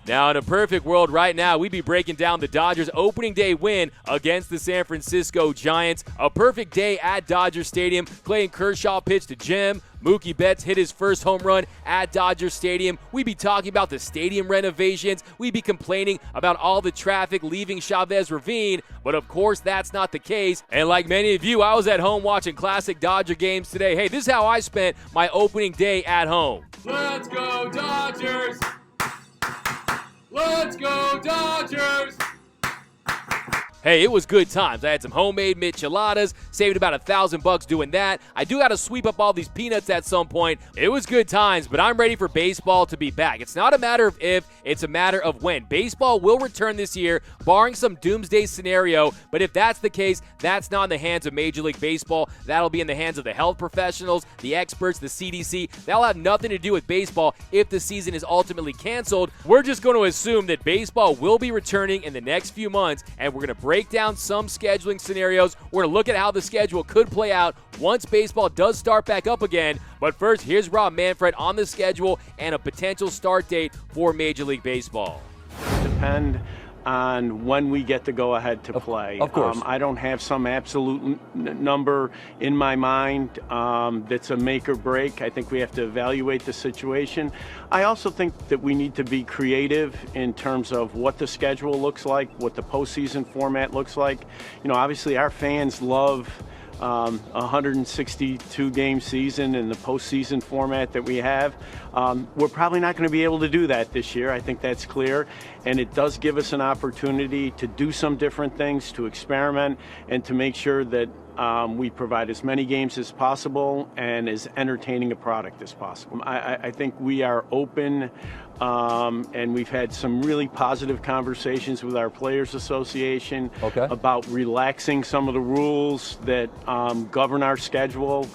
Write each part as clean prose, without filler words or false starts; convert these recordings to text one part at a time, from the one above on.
Now, in a perfect world right now, we'd be breaking down the Dodgers' opening day win against the San Francisco Giants. A perfect day at Dodger Stadium. Clayton Kershaw pitched to Jim. Mookie Betts hit his first home run at Dodger Stadium. We'd be talking about the stadium renovations. We'd be complaining about all the traffic leaving Chavez Ravine. But of course, that's not the case. And like many of you, I was at home watching classic Dodger games today. Hey, this is how I spent my opening day at home. Let's go Dodgers! Let's go Dodgers! Hey, it was good times. I had some homemade micheladas, saved about $1,000 doing that. I do got to sweep up all these peanuts at some point. It was good times, but I'm ready for baseball to be back. It's not a matter of if, it's a matter of when. Baseball will return this year, barring some doomsday scenario, but if that's the case, that's not in the hands of Major League Baseball. That'll be in the hands of the health professionals, the experts, the CDC. That'll have nothing to do with baseball if the season is ultimately canceled. We're just going to assume that baseball will be returning in the next few months, and we're going to break down some scheduling scenarios. We're going to look at how the schedule could play out once baseball does start back up again. But first, here's Rob Manfred on the schedule and a potential start date for Major League Baseball. Depend on when we get to go ahead to play. Of course. I don't have some absolute number in my mind that's a make or break. I think we have to evaluate the situation. I also think that we need to be creative in terms of what the schedule looks like, what the postseason format looks like. You know, obviously our fans love a 162-game season and the postseason format that we have. We're probably not going to be able to do that this year. I think that's clear. And it does give us an opportunity to do some different things, to experiment, and to make sure that we provide as many games as possible and as entertaining a product as possible. I think we are open, and we've had some really positive conversations with our Players Association about relaxing some of the rules that govern our schedule.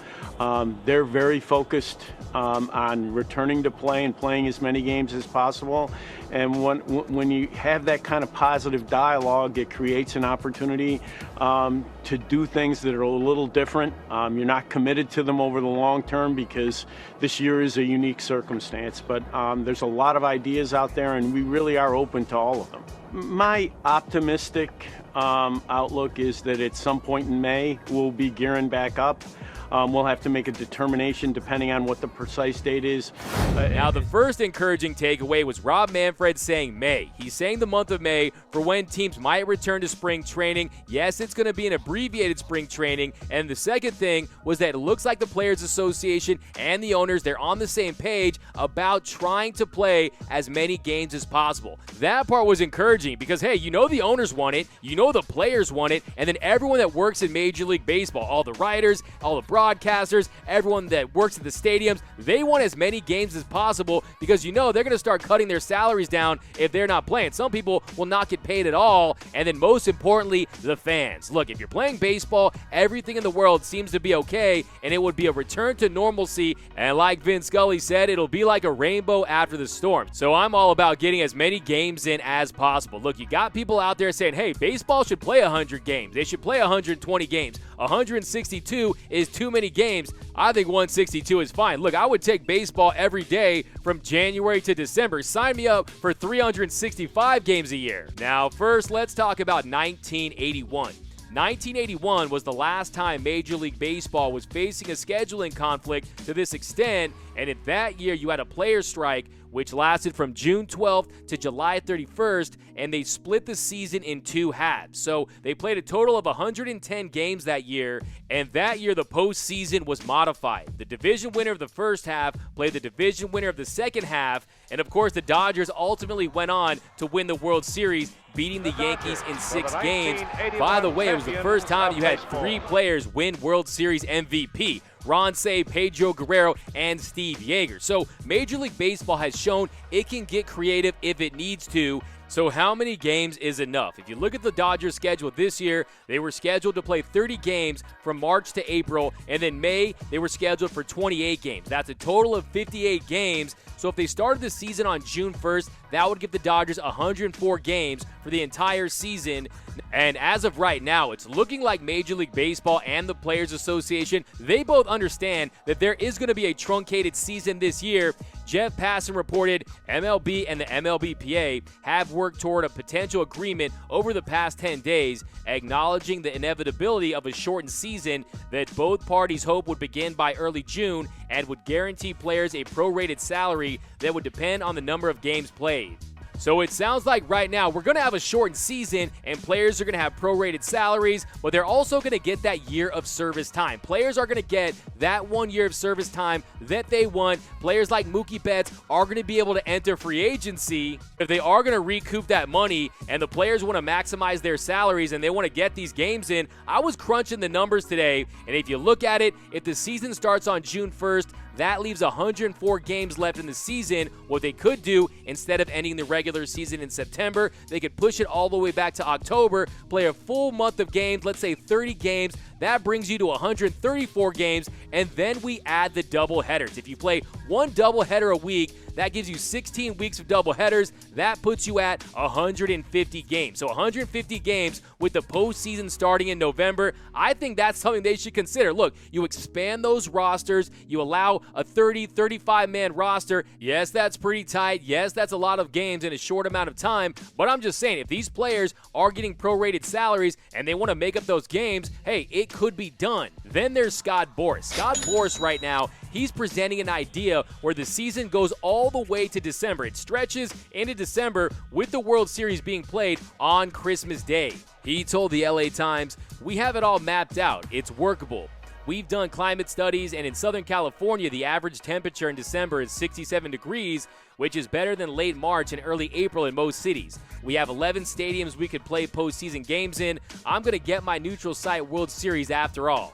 They're very focused on returning to play and playing as many games as possible. And when you have that kind of positive dialogue, it creates an opportunity to do things that are a little different. You're not committed to them over the long term because this year is a unique circumstance. But there's a lot of ideas out there, and we really are open to all of them. My optimistic outlook is that at some point in May, we'll be gearing back up. We'll have to make a determination depending on what the precise date is. Now, the first encouraging takeaway was Rob Manfred saying May. He's saying the month of May for when teams might return to spring training. Yes, it's going to be an abbreviated spring training. And the second thing was that it looks like the Players Association and the owners, they're on the same page about trying to play as many games as possible. That part was encouraging because, hey, you know the owners want it, you know the players want it, and then everyone that works in Major League Baseball, all the writers, all the broadcasters, everyone that works at the stadiums, they want as many games as possible because you know they're going to start cutting their salaries down if they're not playing. Some people will not get paid at all. And then most importantly, the fans. Look, if you're playing baseball, everything in the world seems to be okay, and it would be a return to normalcy. And like Vin Scully said, it'll be like a rainbow after the storm. So I'm all about getting as many games in as possible. Look, you got people out there saying, hey, baseball should play 100 games. They should play 120 games. 162 is too many games. I think 162 is fine. Look, I would take baseball every day from January to December. Sign me up for 365 games a year. Now, first, let's talk about 1981. 1981 was the last time Major League Baseball was facing a scheduling conflict to this extent, and in that year you had a players' strike which lasted from June 12th to July 31st, and they split the season in two halves. So they played a total of 110 games that year, and that year the postseason was modified. The division winner of the first half played the division winner of the second half, and of course the Dodgers ultimately went on to win the World Series, beating the Yankees in 6 games. By the way, it was the first time you had 3 players win World Series MVP. Ron Cey, Pedro Guerrero, and Steve Yeager. So Major League Baseball has shown it can get creative if it needs to. So how many games is enough? If you look at the Dodgers schedule this year, they were scheduled to play 30 games from March to April, and then May, they were scheduled for 28 games. That's a total of 58 games. So if they started the season on June 1st, that would give the Dodgers 104 games for the entire season. And as of right now, it's looking like Major League Baseball and the Players Association, they both understand that there is going to be a truncated season this year Jeff Passan reported MLB and the MLBPA have worked toward a potential agreement over the past 10 days, acknowledging the inevitability of a shortened season that both parties hope would begin by early June and would guarantee players a prorated salary that would depend on the number of games played. So it sounds like right now we're going to have a shortened season and players are going to have prorated salaries, but they're also going to get that year of service time. Players are going to get that 1 year of service time that they want. Players like Mookie Betts are going to be able to enter free agency if they are going to recoup that money, and the players want to maximize their salaries and they want to get these games in. I was crunching the numbers today, and if you look at it, if the season starts on June 1st, that leaves 104 games left in the season. What they could do, instead of ending the regular season in September, they could push it all the way back to October, play a full month of games, let's say 30 games. That brings you to 134 games, and then we add the double headers. If you play one double header a week, that gives you 16 weeks of double headers. That puts you at 150 games. So 150 games with the postseason starting in November. I think that's something they should consider. Look, you expand those rosters. You allow a 30, 35-man roster. Yes, that's pretty tight. Yes, that's a lot of games in a short amount of time. But I'm just saying, if these players are getting prorated salaries and they want to make up those games, hey, it could be done. Then there's Scott Boras. Scott Boras right now, he's presenting an idea where the season goes all the way to December. It stretches into December with the World Series being played on Christmas Day. He told the LA Times, "We have it all mapped out. It's workable. We've done climate studies, and in Southern California, the average temperature in December is 67 degrees, which is better than late March and early April in most cities. We have 11 stadiums we could play postseason games in. I'm going to get my neutral site World Series after all."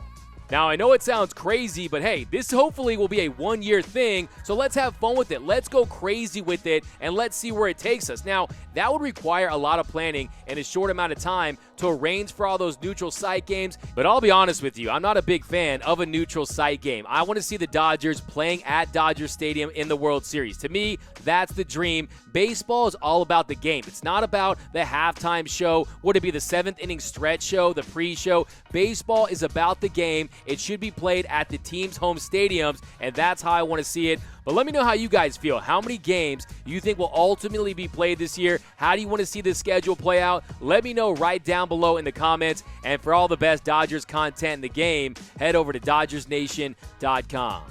Now, I know it sounds crazy, but hey, this hopefully will be a one-year thing, so let's have fun with it. Let's go crazy with it, and let's see where it takes us. Now, that would require a lot of planning in a short amount of time to arrange for all those neutral site games, but I'll be honest with you, I'm not a big fan of a neutral site game. I want to see the Dodgers playing at Dodger Stadium in the World Series. To me, that's the dream. Baseball is all about the game. It's not about the halftime show. Would it be the seventh inning stretch show, the pre-show? Baseball is about the game. It should be played at the team's home stadiums, and that's how I want to see it. But let me know how you guys feel. How many games you think will ultimately be played this year? How do you want to see this schedule play out? Let me know right down below in the comments. And for all the best Dodgers content in the game, head over to DodgersNation.com.